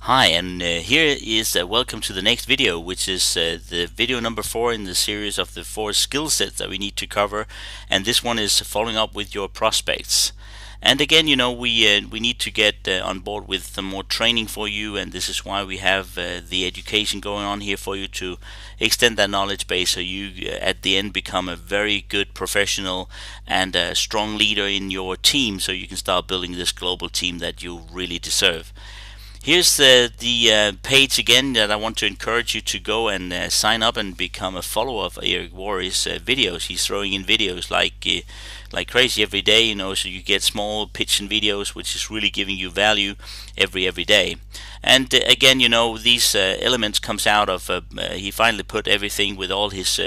Hi, and here is welcome to the next video, which is the video number 4 in the series of the 4 skill sets that we need to cover. And this one is following up with your prospects. And again, we need to get on board with some more training for you, and this is why we have the education going on here for you to extend that knowledge base, so you at the end become a very good professional and a strong leader in your team, so you can start building this global team that you really deserve. Here's the page again that I want to encourage you to go and sign up and become a follower of Eric Worre's videos. He's throwing in videos like crazy every day, so you get small pitching videos, which is really giving you value every day. And again, these elements comes out of he finally put everything with all his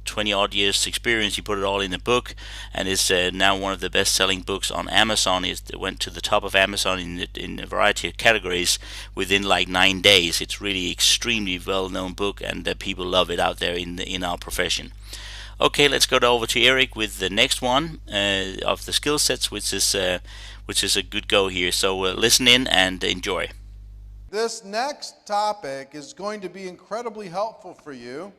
20 odd years experience. He put it all in a book, and it's now one of the best-selling books on Amazon. It went to the top of Amazon in a variety of categories within like 9 days. It's really extremely well-known book, and people love it out there in our profession. Okay, let's go over to Eric with the next one of the skill sets, which is a good go here. So listen in and enjoy. This next topic is going to be incredibly helpful for you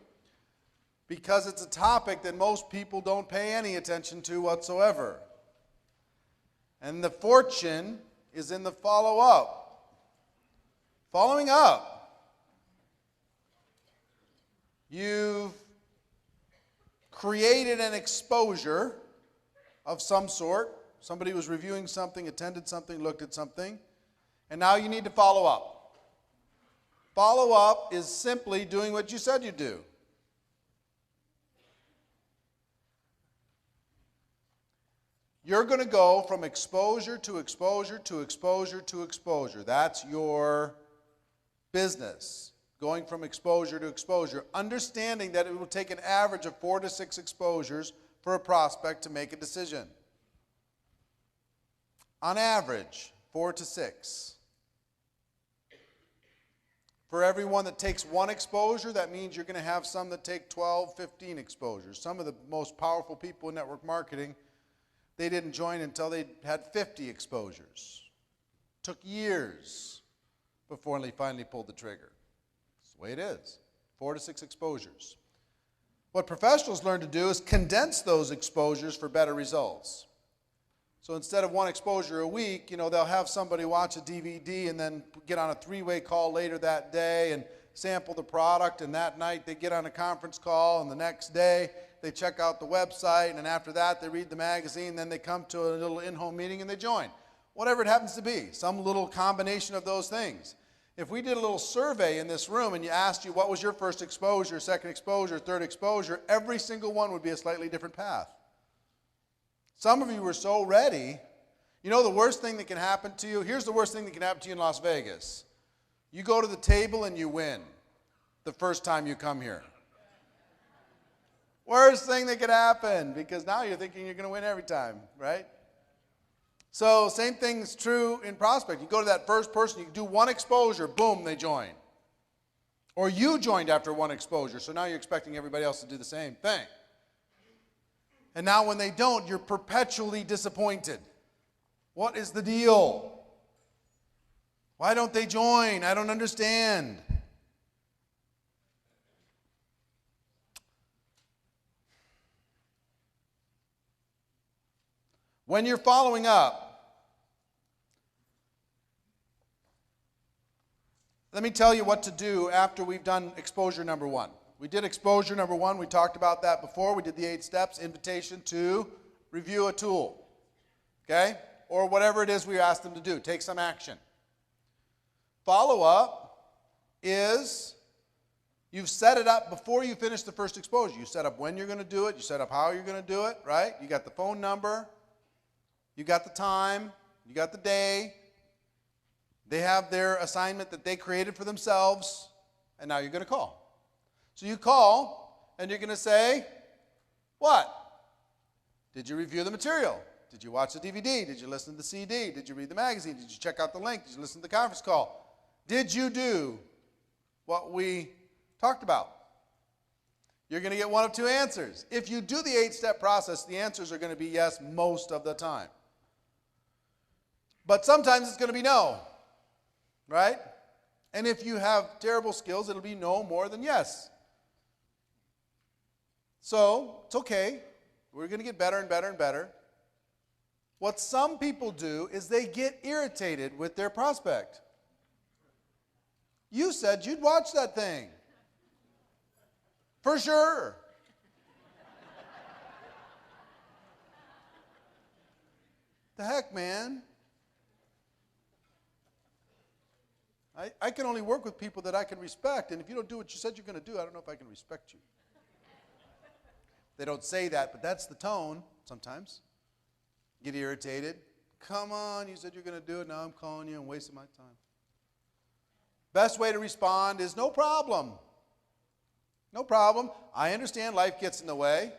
because it's a topic that most people don't pay any attention to whatsoever. And the fortune is in the follow-up. Following up. You've created an exposure of some sort. Somebody was reviewing something, attended something, looked at something, and now you need to follow up. Follow up is simply doing what you said you'd do. You're going to go from exposure to exposure to exposure to exposure. That's your business, going from exposure to exposure, understanding that it will take an average of 4 to 6 exposures for a prospect to make a decision. On average, 4 to 6. For everyone that takes 1 exposure, that means you're going to have some that take 12, 15 exposures. Some of the most powerful people in network marketing, they didn't join until they had 50 exposures. Took years before they finally pulled the trigger. That's the way it is. 4 to 6 exposures. What professionals learn to do is condense those exposures for better results. So instead of 1 exposure a week, they'll have somebody watch a DVD and then get on a 3-way call later that day and sample the product, and that night they get on a conference call, and the next day they check out the website, and after that they read the magazine, then they come to a little in-home meeting and they join. Whatever it happens to be, some little combination of those things. If we did a little survey in this room and you asked you what was your first exposure, second exposure, third exposure, every single one would be a slightly different path. Some of you were so ready. The worst thing that can happen to you, here's the worst thing that can happen to you in Las Vegas. You go to the table and you win the first time you come here. Worst thing that could happen, because now you're thinking you're going to win every time, right? So same thing's true in prospect. You go to that first person, you do 1 exposure, boom, they join. Or you joined after 1 exposure, so now you're expecting everybody else to do the same thing. And now when they don't, you're perpetually disappointed. What is the deal? Why don't they join? I don't understand. When you're following up, let me tell you what to do after we've done exposure number 1. We did exposure number 1. We talked about that before. We did the 8 steps, invitation to review a tool, okay? Or whatever it is we asked them to do. Take some action. Follow-up is you've set it up before you finish the first exposure. You set up when you're going to do it. You set up how you're going to do it, right? You got the phone number. You got the time. You got the day. They have their assignment that they created for themselves, and now you're going to call. So you call, and you're going to say, what? Did you review the material? Did you watch the DVD? Did you listen to the CD? Did you read the magazine? Did you check out the link? Did you listen to the conference call? Did you do what we talked about? You're going to get one of 2 answers. If you do the 8-step process, the answers are going to be yes most of the time. But sometimes it's going to be no, right? And if you have terrible skills, it'll be no more than yes. So, it's okay. We're going to get better and better and better. What some people do is they get irritated with their prospect. You said you'd watch that thing. For sure. The heck, man? I can only work with people that I can respect, and if you don't do what you said you're going to do, I don't know if I can respect you. They don't say that, but that's the tone sometimes. Get irritated. Come on, you said you're going to do it, now I'm calling you and wasting my time. Best way to respond is no problem. No problem. I understand life gets in the way.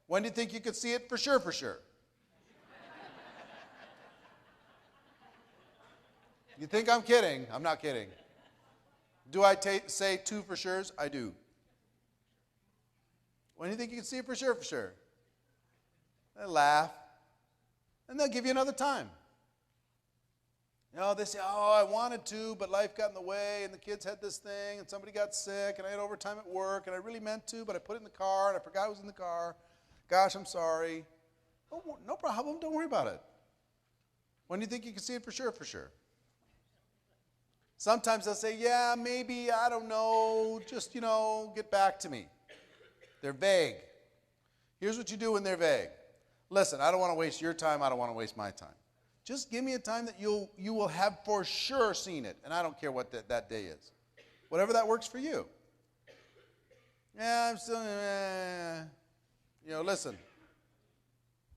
When do you think you could see it? For sure, for sure. You think I'm kidding? I'm not kidding. Do I say two for sures? I do. When do you think you can see it? For sure, for sure. They laugh. And they'll give you another time. You know, they say, oh, I wanted to, but life got in the way, and the kids had this thing, and somebody got sick, and I had overtime at work, and I really meant to, but I put it in the car, and I forgot it was in the car. Gosh, I'm sorry. Oh, no problem. Don't worry about it. When do you think you can see it? For sure, for sure. Sometimes they'll say, yeah, maybe, I don't know, just, get back to me. They're vague. Here's what you do when they're vague. Listen, I don't want to waste your time. I don't want to waste my time. Just give me a time that you will have for sure seen it, and I don't care what that day is. Whatever that works for you. Yeah, I'm still, listen.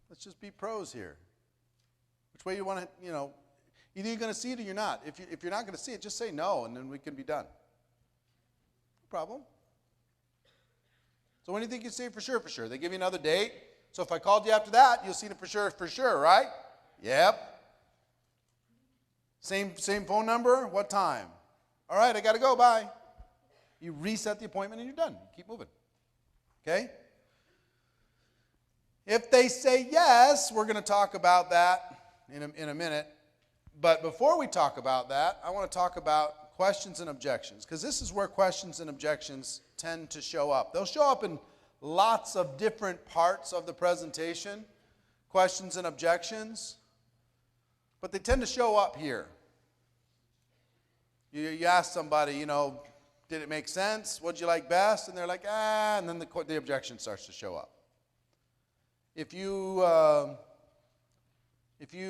Let's just be pros here. Which way you want to, either you're going to see it or you're not. If you're not going to see it, just say no, and then we can be done. No problem. So when do you think you see it? For sure, for sure. They give you another date. So if I called you after that, you'll see it for sure, right? Yep. Same phone number? What time? All right, I got to go, bye. You reset the appointment and you're done. Keep moving. Okay? If they say yes, we're going to talk about that in a minute. But before we talk about that, I want to talk about questions and objections, because this is where questions and objections tend to show up. They'll show up in lots of different parts of the presentation, questions and objections, but they tend to show up here. You ask somebody, did it make sense? What'd you like best? And they're like, and then the objection starts to show up. If you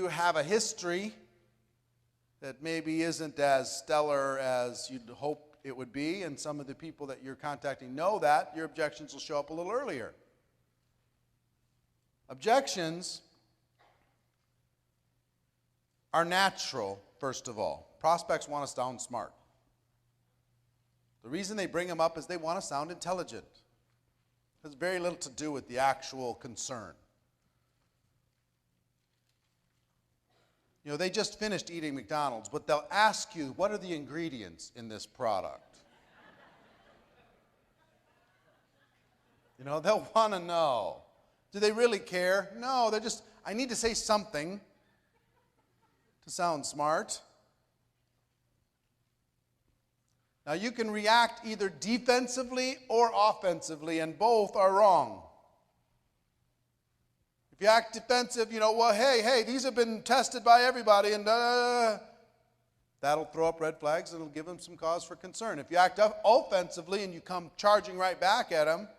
have a history that maybe isn't as stellar as you'd hope it would be, and some of the people that you're contacting know that, your objections will show up a little earlier. Objections are natural, first of all. Prospects want to sound smart. The reason they bring them up is they want to sound intelligent. It has very little to do with the actual concern. They just finished eating McDonald's, but they'll ask you, what are the ingredients in this product? They'll want to know. Do they really care? No, they're just, I need to say something to sound smart. Now, you can react either defensively or offensively, and both are wrong. If you act defensive, hey, these have been tested by everybody, and that'll throw up red flags, and it'll give them some cause for concern. If you act offensively and you come charging right back at them,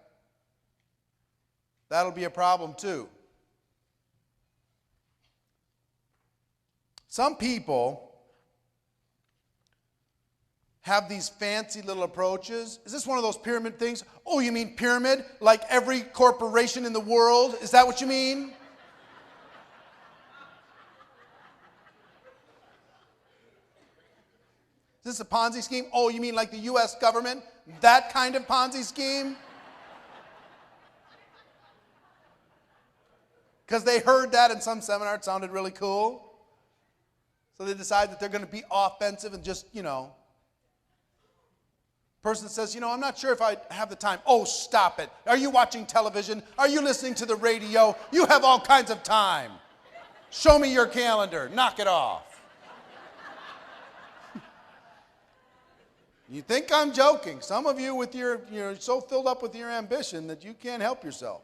that'll be a problem too. Some people have these fancy little approaches. Is this one of those pyramid things? Oh, you mean pyramid? Like every corporation in the world? Is that what you mean? Is this a Ponzi scheme? Oh, you mean like the U.S. government? That kind of Ponzi scheme? Because they heard that in some seminar, it sounded really cool. So they decide that they're going to be offensive and just, Person says, I'm not sure if I have the time. Oh, stop it. Are you watching television? Are you listening to the radio? You have all kinds of time. Show me your calendar. Knock it off. You think I'm joking. Some of you you're so filled up with your ambition that you can't help yourself.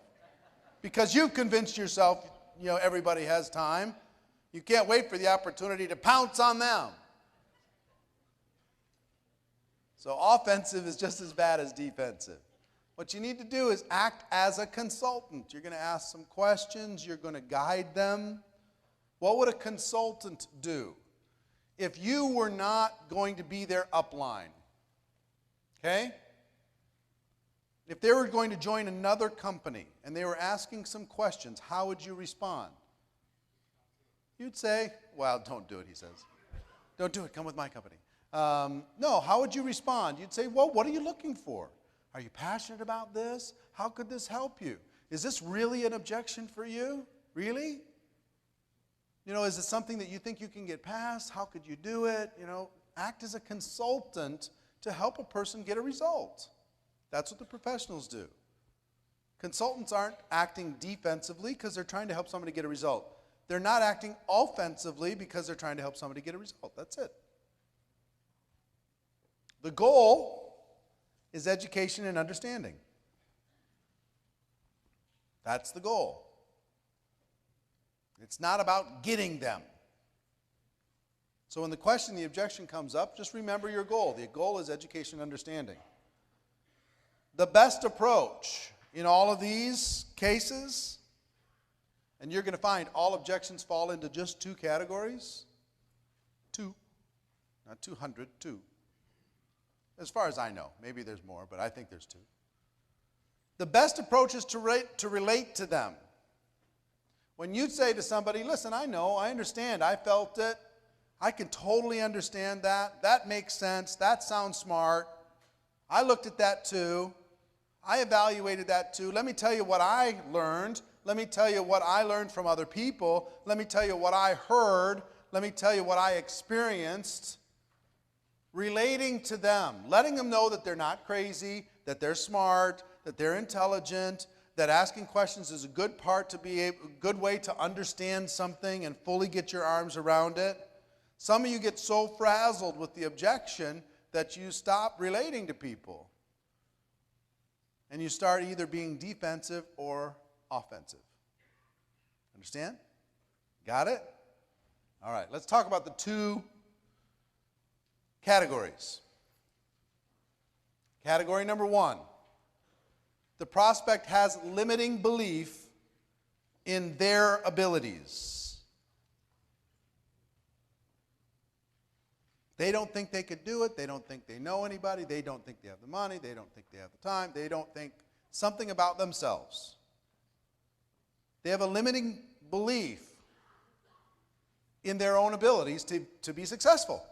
Because you've convinced yourself, everybody has time. You can't wait for the opportunity to pounce on them. So offensive is just as bad as defensive. What you need to do is act as a consultant. You're going to ask some questions. You're going to guide them. What would a consultant do if you were not going to be their upline? Okay? If they were going to join another company and they were asking some questions, how would you respond? You'd say, well, don't do it, he says. Don't do it. Come with my company. No, how would you respond? You'd say, well, what are you looking for? Are you passionate about this? How could this help you? Is this really an objection for you? Really? Is it something that you think you can get past? How could you do it? Act as a consultant to help a person get a result. That's what the professionals do. Consultants aren't acting defensively because they're trying to help somebody get a result. They're not acting offensively because they're trying to help somebody get a result. That's it. The goal is education and understanding. That's the goal. It's not about getting them. So when the question, the objection comes up, just remember your goal. The goal is education and understanding. The best approach in all of these cases, and you're going to find all objections fall into just two categories. Two. Not 200, two. As far as I know. Maybe there's more, but I think there's two. The best approach is to relate to them. When you say to somebody, listen, I know, I understand, I felt it, I can totally understand that, that makes sense, that sounds smart, I looked at that too, I evaluated that too, let me tell you what I learned, let me tell you what I learned from other people, let me tell you what I heard, let me tell you what I experienced. Relating to them, letting them know that they're not crazy, that they're smart, that they're intelligent, that asking questions is a good good way to understand something and fully get your arms around it. Some of you get so frazzled with the objection that you stop relating to people. And you start either being defensive or offensive. Understand? Got it? All right, let's talk about the two categories. Category number one. The prospect has limiting belief in their abilities. They don't think they could do it. They don't think they know anybody. They don't think they have the money. They don't think they have the time. They don't think something about themselves. They have a limiting belief in their own abilities to be successful.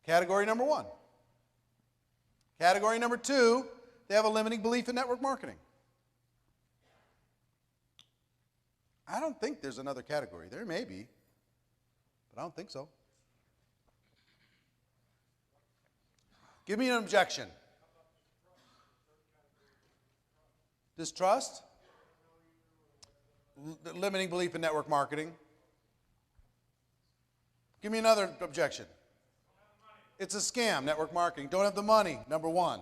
Category number one. Category number two, they have a limiting belief in network marketing. I don't think there's another category. There may be, but I don't think so. Give me an objection. Distrust? Limiting belief in network marketing. Give me another objection. It's a scam, network marketing. Don't have the money, number one.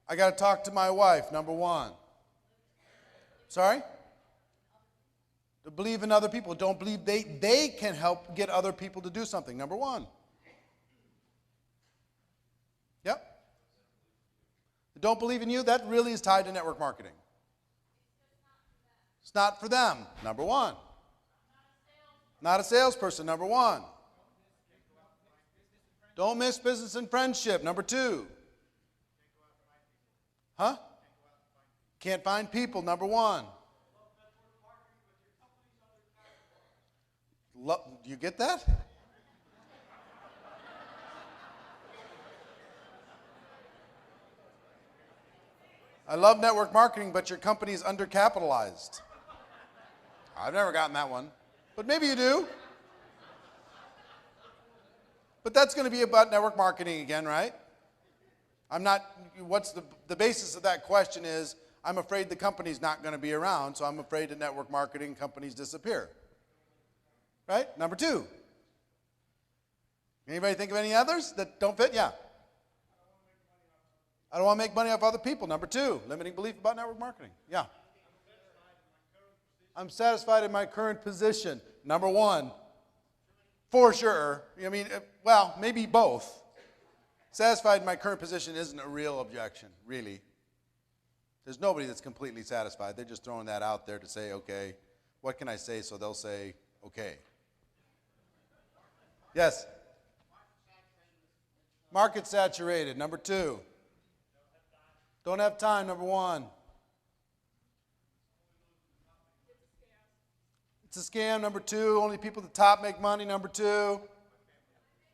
I got to talk to my wife, number one. Sorry? To believe in other people. Don't believe they can help get other people to do something, number one. Yep. Don't believe in you, that really is tied to network marketing. It's not for them, number one. Not a salesperson, number one. Don't miss business and friendship, number two. Huh? Can't find people, number one. Do you get that? I love network marketing, but your company is undercapitalized. I've never gotten that one, but maybe you do. But that's going to be about network marketing again, right? What's the basis of that question is, I'm afraid the company's not going to be around, so I'm afraid that network marketing companies disappear. Right? Number two. Anybody think of any others that don't fit? Yeah. I don't want to make money off other people. Number 2, limiting belief about network marketing. Yeah. I'm satisfied in my current position. Number 1, for sure. I mean, well, maybe both. Satisfied in my current position isn't a real objection, really. There's nobody that's completely satisfied. They're just throwing that out there to say, okay, what can I say? So they'll say, okay. Yes? Market saturated. Number 2. Don't have time. Number 1. It's a scam. Number 2. Only people at the top make money. Number 2.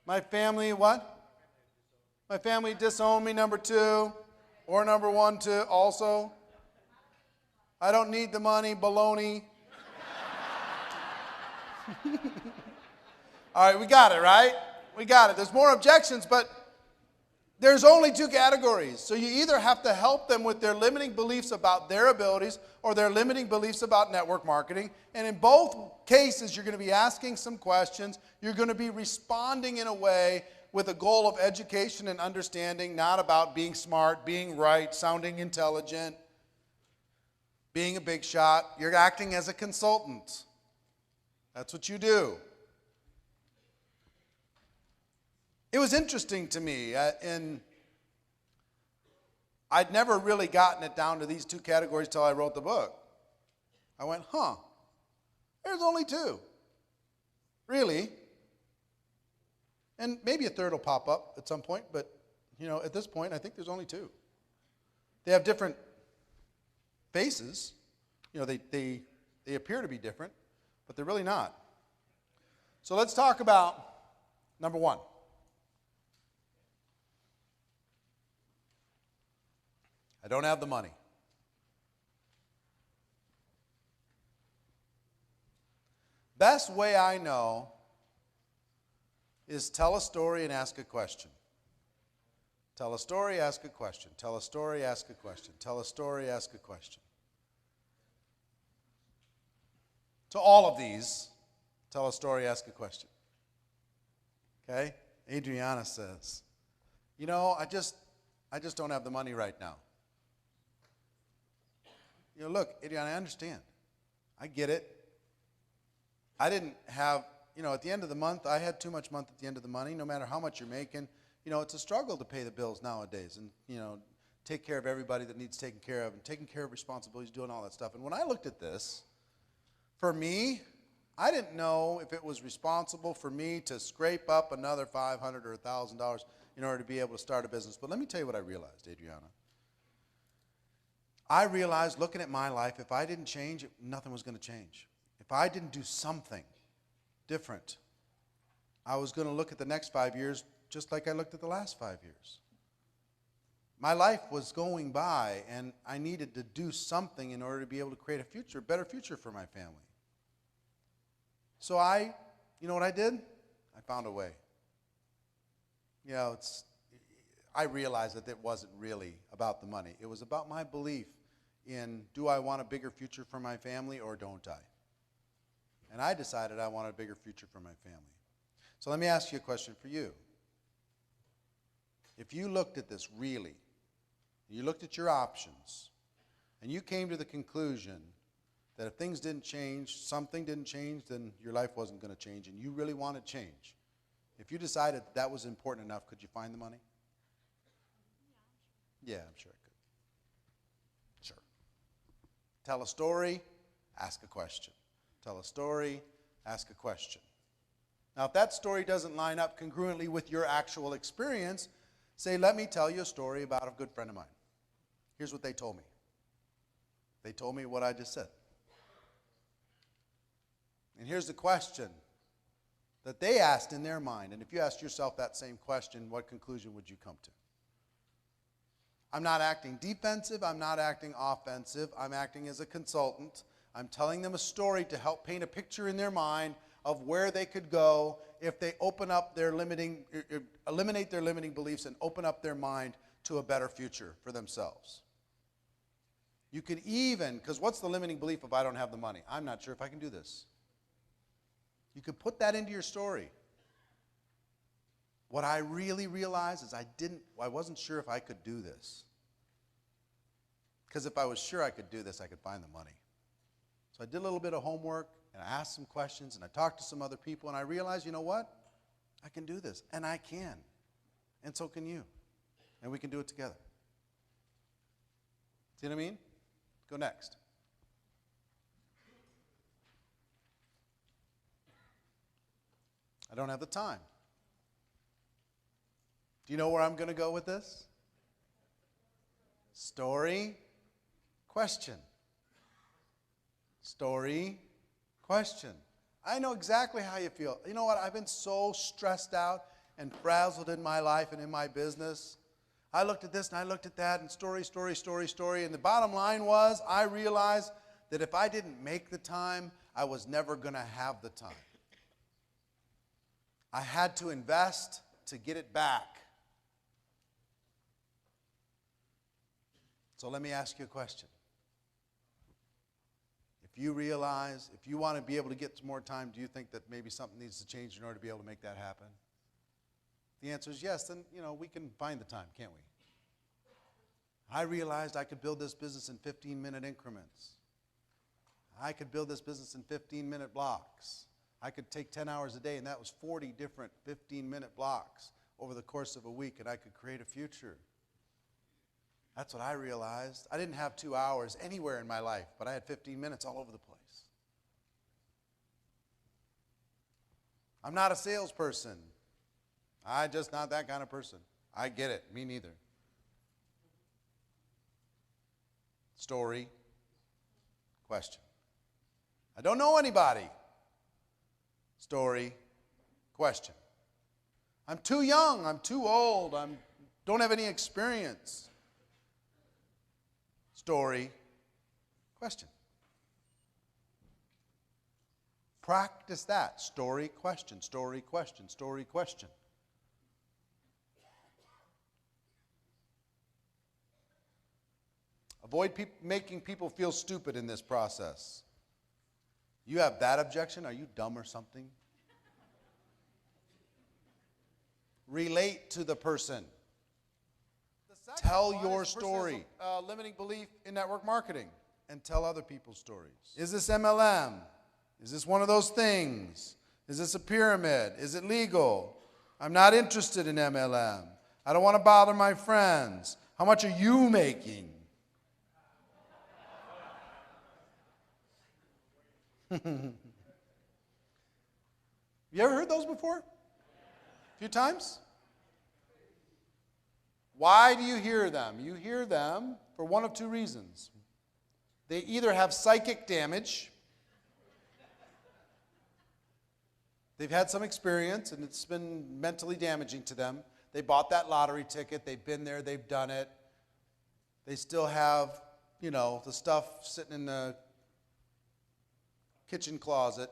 My family, what? My family disowned me. Number 2. Or number 1, too, also. I don't need the money. Baloney. All right, we got it, right? We got it. There's more objections, but there's only 2 categories. So you either have to help them with their limiting beliefs about their abilities or their limiting beliefs about network marketing. And in both cases, you're going to be asking some questions. You're going to be responding in a way with a goal of education and understanding, not about being smart, being right, sounding intelligent, being a big shot. You're acting as a consultant. That's what you do. It was interesting to me, and I'd never really gotten it down to these 2 categories till I wrote the book. I went, there's only 2. Really? And maybe a third will pop up at some point, but at this point, I think there's only 2. They have different faces. They appear to be different, but they're really not. So let's talk about number 1. I don't have the money. Best way I know is tell a story and ask a question. Tell a story, ask a question. Tell a story, ask a question. Tell a story, ask a question. To all of these, tell a story, ask a question. Okay? Adriana says, I just don't have the money right now. Look, Adriana, I understand. I get it. I didn't have, at the end of the month, I had too much month at the end of the money, no matter how much you're making. It's a struggle to pay the bills nowadays and, take care of everybody that needs taken care of and taking care of responsibilities, doing all that stuff. And when I looked at this, for me, I didn't know if it was responsible for me to scrape up another $500 or $1,000 in order to be able to start a business. But let me tell you what I realized, Adriana. I realized, looking at my life, if I didn't change, nothing was going to change. If I didn't do something different, I was going to look at the next 5 years just like I looked at the last 5 years. My life was going by, and I needed to do something in order to be able to create a better future for my family. So you know what I did? I found a way. I realized that it wasn't really about the money. It was about my belief in, do I want a bigger future for my family or don't I? And I decided I wanted a bigger future for my family. So let me ask you a question for you. If you looked at this really, you looked at your options, and you came to the conclusion that if things didn't change, something didn't change, then your life wasn't going to change, and you really wanted change. If you decided that was important enough, could you find the money? Yeah, I'm sure I could. Sure. Tell a story, ask a question. Tell a story, ask a question. Now, if that story doesn't line up congruently with your actual experience, say, let me tell you a story about a good friend of mine. Here's what they told me. They told me what I just said. And here's the question that they asked in their mind. And if you asked yourself that same question, what conclusion would you come to? I'm not acting defensive. I'm not acting offensive. I'm acting as a consultant. I'm telling them a story to help paint a picture in their mind of where they could go if they eliminate their limiting beliefs and open up their mind to a better future for themselves. You could even, because what's the limiting belief if I don't have the money? I'm not sure if I can do this. You could put that into your story. What I really realized is I wasn't sure if I could do this. Because if I was sure I could do this, I could find the money. So I did a little bit of homework, and I asked some questions, and I talked to some other people, and I realized, you know what? I can do this, and I can. And so can you. And we can do it together. See what I mean? Go next. I don't have the time. Do you know where I'm going to go with this? Story, question. Story, question. I know exactly how you feel. You know what? I've been so stressed out and frazzled in my life and in my business. I looked at this and I looked at that and story. And the bottom line was I realized that if I didn't make the time, I was never going to have the time. I had to invest to get it back. So let me ask you a question. If you want to be able to get some more time, do you think that maybe something needs to change in order to be able to make that happen? The answer is yes, then, we can find the time, can't we? I realized I could build this business in 15-minute increments. I could build this business in 15-minute blocks. I could take 10 hours a day, and that was 40 different 15-minute blocks over the course of a week, and I could create a future. That's what I realized. I didn't have 2 hours anywhere in my life, but I had 15 minutes all over the place. I'm not a salesperson. I'm just not that kind of person. I get it. Me neither. Story, question. I don't know anybody. Story, question. I'm too young. I'm too old. I don't have any experience. Story, question. Practice that. Story, question, story, question, story, question. Avoid making people feel stupid in this process. You have that objection? Are you dumb or something? Relate to the person. Tell your story. Limiting belief in network marketing and tell other people's stories. Is this MLM? Is this one of those things? Is this a pyramid? Is it legal? I'm not interested in MLM. I don't want to bother my friends. How much are you making? You ever heard those before? A few times? Why do you hear them? You hear them for one of two reasons. They either have psychic damage, they've had some experience and it's been mentally damaging to them. They bought that lottery ticket, they've been there, they've done it. They still have, the stuff sitting in the kitchen closet.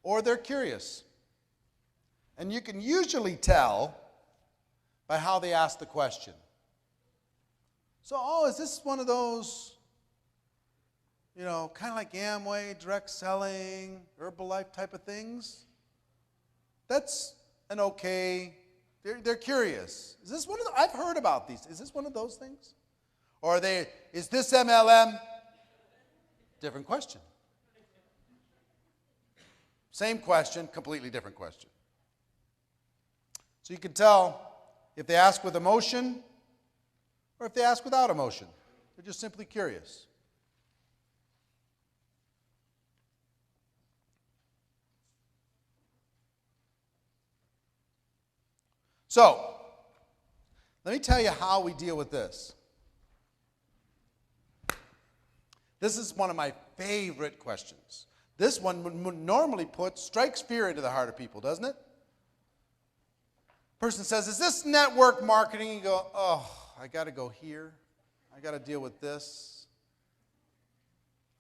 Or they're curious. And you can usually tell by how they ask the question. So, is this one of those, kind of like Amway, direct selling, Herbalife type of things? That's an okay, they're curious. Is this one of I've heard about these. Is this one of those things? Or is this MLM? Different question. Same question, completely different question. So you can tell if they ask with emotion or if they ask without emotion. They're just simply curious. So, let me tell you how we deal with this. This is one of my favorite questions. This one normally strikes fear into the heart of people, doesn't it? Person says, is this network marketing? You go, I got to go here. I got to deal with this.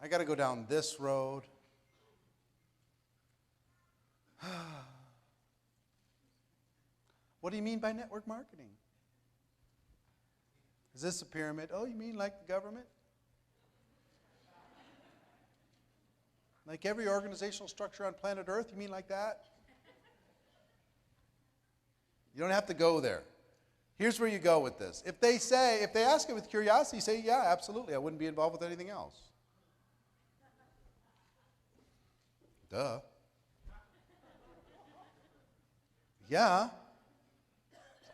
I got to go down this road. What do you mean by network marketing? Is this a pyramid? Oh, you mean like the government? Like every organizational structure on planet Earth? You mean like that? You don't have to go there. Here's where you go with this. If they ask it with curiosity, you say, yeah, absolutely. I wouldn't be involved with anything else. Duh. Yeah.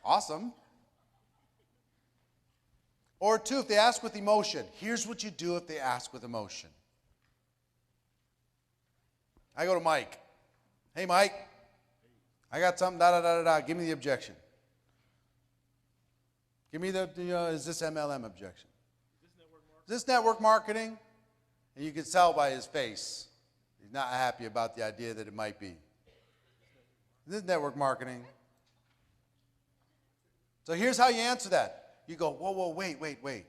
Awesome. Or two, if they ask with emotion. Here's what you do if they ask with emotion. I go to Mike. Hey, Mike. I got something, da-da-da-da-da. Give me the objection. Give me is this MLM objection? Is this network marketing? And you can tell by his face. He's not happy about the idea that it might be. Is this network marketing? So here's how you answer that. You go, whoa, wait.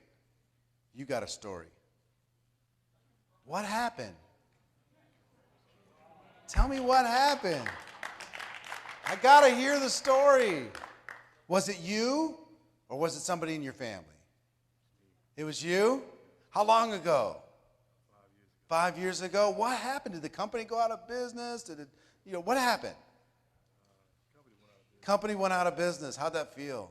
You got a story. What happened? Tell me what happened. I got to hear the story. Was it you or was it somebody in your family? It was you? How long ago? 5 years ago. What happened? Did the company go out of business? Did it, what happened? Company went out of business. How'd that feel?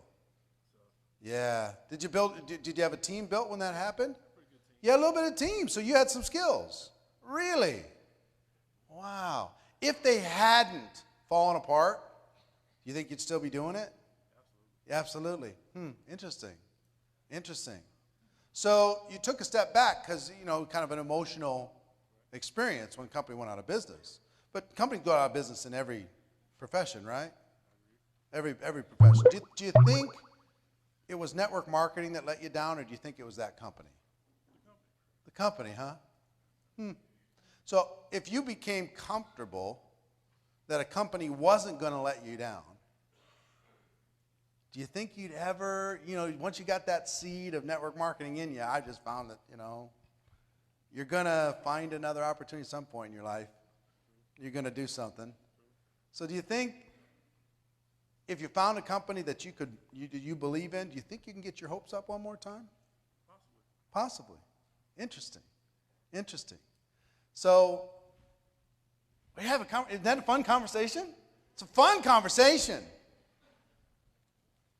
Yeah. Did you have a team built when that happened? Yeah, a little bit of team. So you had some skills. Really? Wow. If they hadn't fallen apart, you think you'd still be doing it? Absolutely. Interesting. So you took a step back because, kind of an emotional experience when a company went out of business. But companies go out of business in every profession, right? Every profession. Do you think it was network marketing that let you down, or do you think it was that company? The company, huh? So if you became comfortable that a company wasn't going to let you down, do you think you'd ever, once you got that seed of network marketing in you, I just found that, you're going to find another opportunity at some point in your life. You're going to do something. So do you think if you found a company that you believe in, do you think you can get your hopes up one more time? Possibly. Interesting. So isn't that a fun conversation? It's a fun conversation.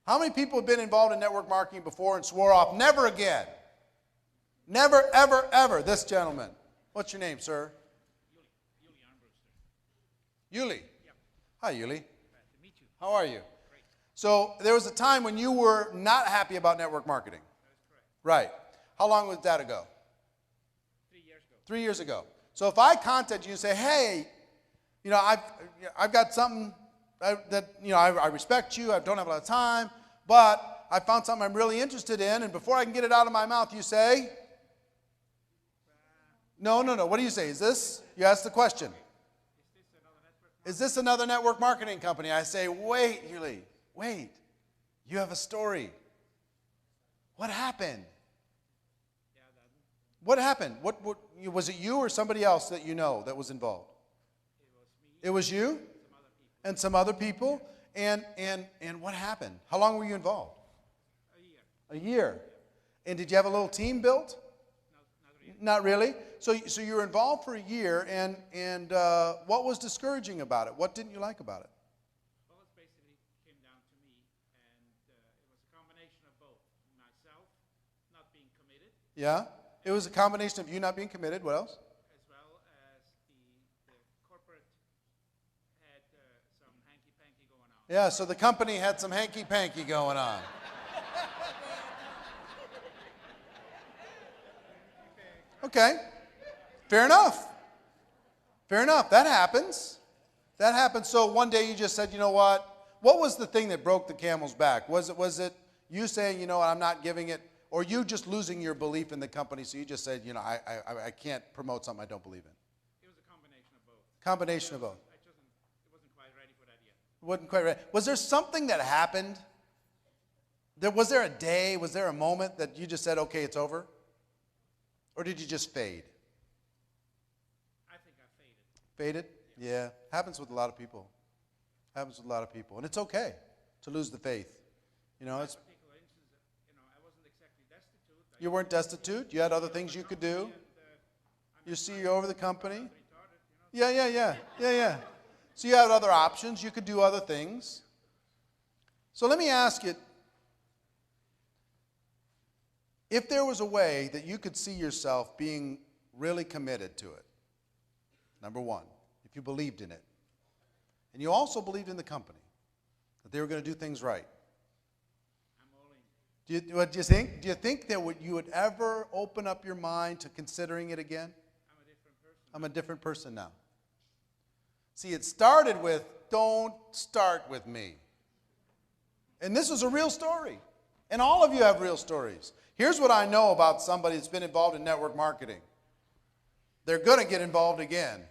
How many people have been involved in network marketing before and swore off, never again? Never, ever, ever. This gentleman. What's your name, sir? Yuli. Yep. Hi, Yuli. Glad to meet you. How are you? Great. So there was a time when you were not happy about network marketing. That is correct. Right. How long was that ago? 3 years ago. 3 years ago. So if I contact you and say, hey, I've got something that I respect you, I don't have a lot of time, but I found something I'm really interested in, and before I can get it out of my mouth, you say, no. What do you say? You ask the question. Is this another network marketing company? I say, wait, Yuli, wait. You have a story. What happened? What happened? What was it you or somebody else that you know that was involved? It was you? And some other people? And what happened? How long were you involved? A year. And did you have a little team built? Not really. So you were involved for a year, and what was discouraging about it? What didn't you like about it? Well, it basically came down to me, and it was a combination of both. Myself not being committed. Yeah? It was a combination of you not being committed. What else? As well as the corporate had some hanky-panky going on. Yeah, so the company had some hanky-panky going on. Okay. Fair enough. That happens. So one day you just said, you know what? What was the thing that broke the camel's back? Was it you saying, I'm not giving it, or you just losing your belief in the company, so you just said, I can't promote something I don't believe in? It was a combination of both. Combination of both. It wasn't quite ready for that yet. Wasn't quite ready. Was there something that happened? Was there a day, was there a moment that you just said, okay, it's over? Or did you just fade? I think I faded. Faded? Yeah. Happens with a lot of people. And it's okay to lose the faith. In that particular instance, I wasn't exactly destitute. You weren't destitute. You had other things you could do. You see over the company. Yeah. So you had other options. You could do other things. So let me ask you, if there was a way that you could see yourself being really committed to it, number one, if you believed in it, and you also believed in the company, that they were going to do things right. I'm all in. What do you think? Do you think that you would ever open up your mind to considering it again? I'm a different person. I'm a different person now. See, it started with, don't start with me. And this was a real story. And all of you have real stories. Here's what I know about somebody that's been involved in network marketing. They're going to get involved again.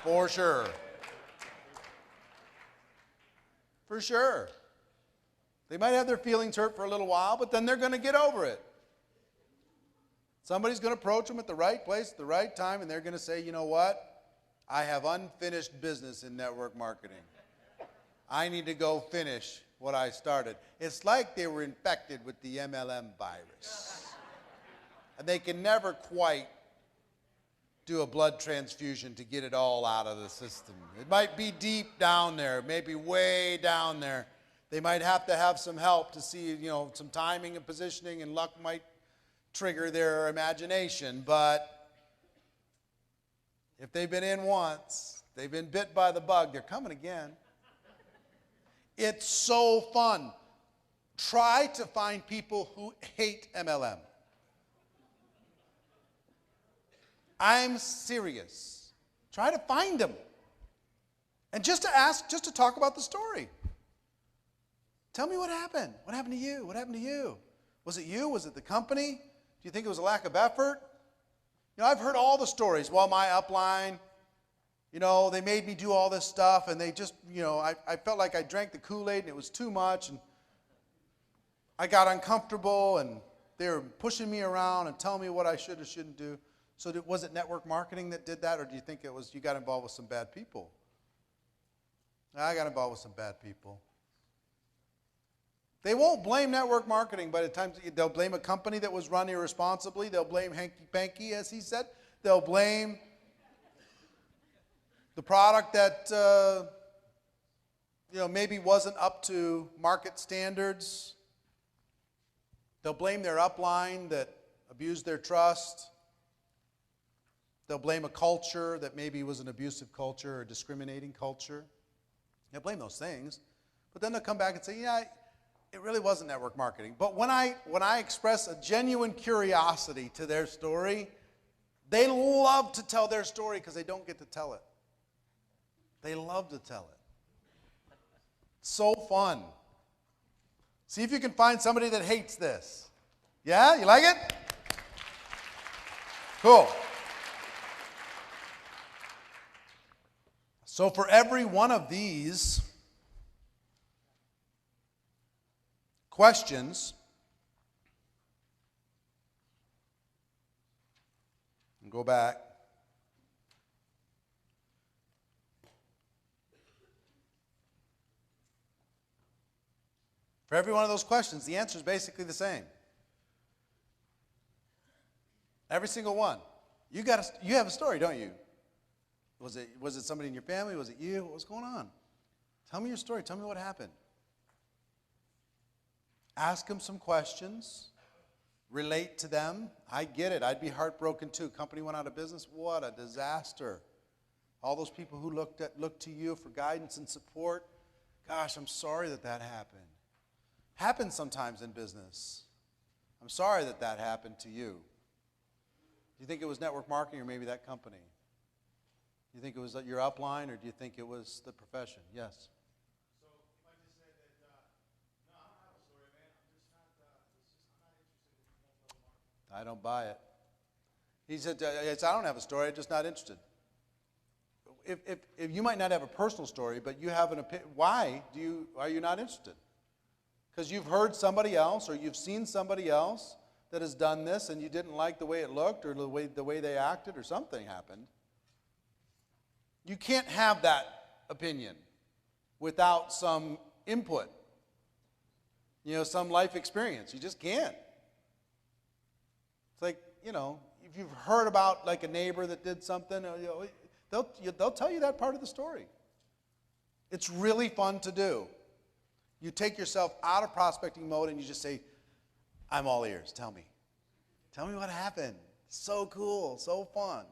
For sure. For sure. They might have their feelings hurt for a little while, but then they're going to get over it. Somebody's going to approach them at the right place at the right time, and they're going to say, you know what? I have unfinished business in network marketing. I need to go finish what I started. It's like they were infected with the MLM virus. And they can never quite do a blood transfusion to get it all out of the system. It might be deep down there, maybe way down there. They might have to have some help to see, some timing and positioning, and luck might trigger their imagination. But if they've been in once, they've been bit by the bug, they're coming again. It's so fun. Try to find people who hate MLM. I'm serious. Try to find them. And just to talk about the story. Tell me what happened. What happened to you? What happened to you? Was it you? Was it the company? Do you think it was a lack of effort? I've heard all the stories. Well, my upline, they made me do all this stuff, and they just, I felt like I drank the Kool-Aid and it was too much, and I got uncomfortable, and they were pushing me around and telling me what I should or shouldn't do. So was it network marketing that did that, or do you think it was you got involved with some bad people? I got involved with some bad people. They won't blame network marketing, but at times they'll blame a company that was run irresponsibly. They'll blame hanky-panky, as he said. They'll blame the product that maybe wasn't up to market standards. They'll blame their upline that abused their trust. They'll blame a culture that maybe was an abusive culture or a discriminating culture. They'll blame those things. But then they'll come back and say, it really wasn't network marketing. But when I express a genuine curiosity to their story, they love to tell their story because they don't get to tell it. They love to tell it. So fun. See if you can find somebody that hates this. Yeah? You like it? Cool. So for every one of these questions, and go back. For every one of those questions, the answer is basically the same. Every single one. You have a story, don't you? Was it somebody in your family? Was it you? What was going on? Tell me your story. Tell me what happened. Ask them some questions. Relate to them. I get it. I'd be heartbroken too. Company went out of business. What a disaster. All those people who looked to you for guidance and support. Gosh, I'm sorry that happened. Happens sometimes in business. I'm sorry that happened to you. Do you think it was network marketing or maybe that company? Do you think it was your upline, or do you think it was the profession? Yes. So if I just say that, no, I don't have a story, man. I'm not interested in I don't buy it. He said, I don't have a story. I'm just not interested. If you might not have a personal story, but you have an opinion, why are you not interested? Because you've heard somebody else, or you've seen somebody else that has done this, and you didn't like the way it looked, or the way they acted, or something happened. You can't have that opinion without some input, some life experience. You just can't. It's like, if you've heard about like a neighbor that did something, they'll tell you that part of the story. It's really fun to do. You take yourself out of prospecting mode and you just say, I'm all ears. Tell me. Tell me what happened. So cool. So fun.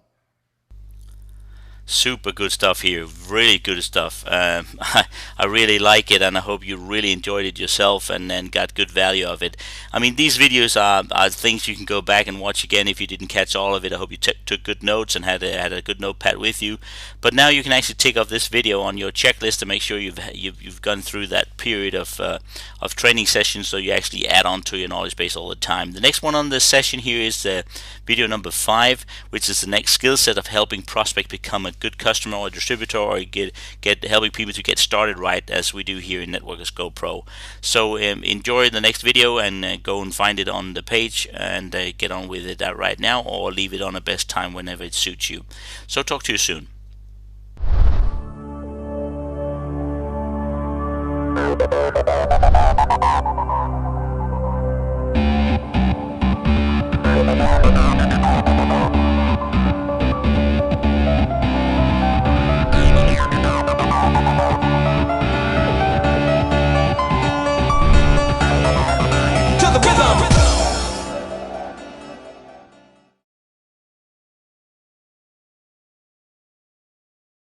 Super good stuff here, really good stuff. I really like it, and I hope you really enjoyed it yourself and got good value of it. I mean, these videos are things you can go back and watch again if you didn't catch all of it. I hope you took good notes and had a good notepad with you. But now you can actually tick off this video on your checklist to make sure you've gone through that period of training sessions, so you actually add on to your knowledge base all the time. The next one on the session here is video number 5, which is the next skill set of helping prospect become a good customer or distributor, or helping people to get started right, as we do here in Networkers Go Pro. So enjoy the next video and go and find it on the page and get on with it right now, or leave it on a best time whenever it suits you. So talk to you soon.